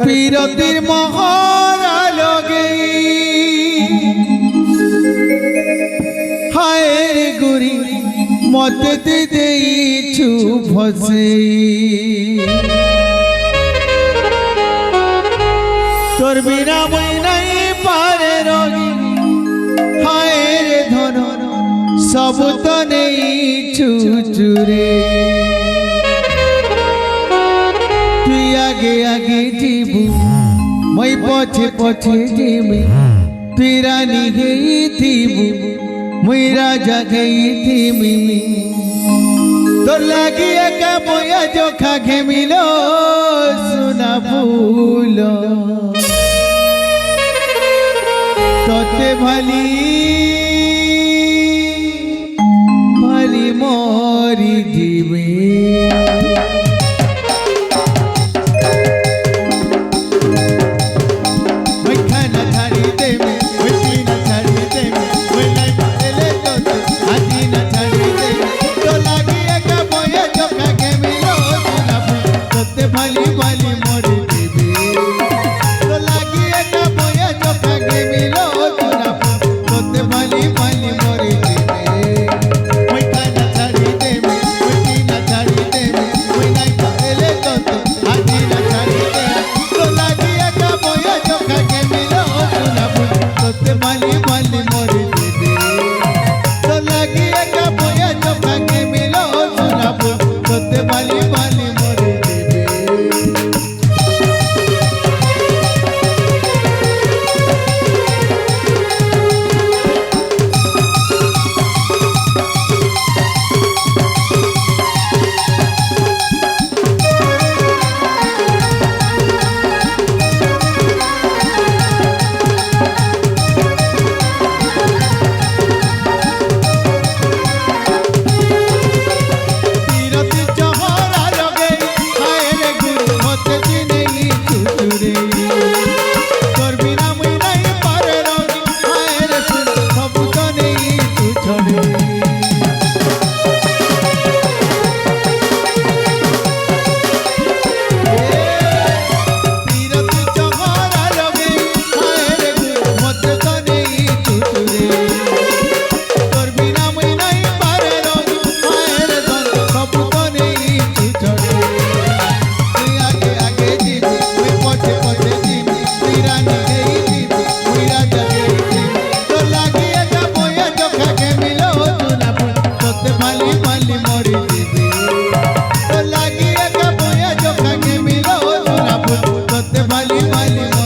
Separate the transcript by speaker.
Speaker 1: পীরতির মহরা লগে হায় রে গুরি মতে দেইছু ফসেই তোর বিনা মই নাই পারে রগি হায় রে ধন সব তো নেইছু চুরে তুই আগে আগে যাবু মই পছে পছে যাবি তুই রানী হইতিবু মই রাজা হইতিবি তোর লাগি একা বয়া জোখা ঘেমিল সোনা ফুল তোতে ভালি ভালি মরি দিবে
Speaker 2: Mali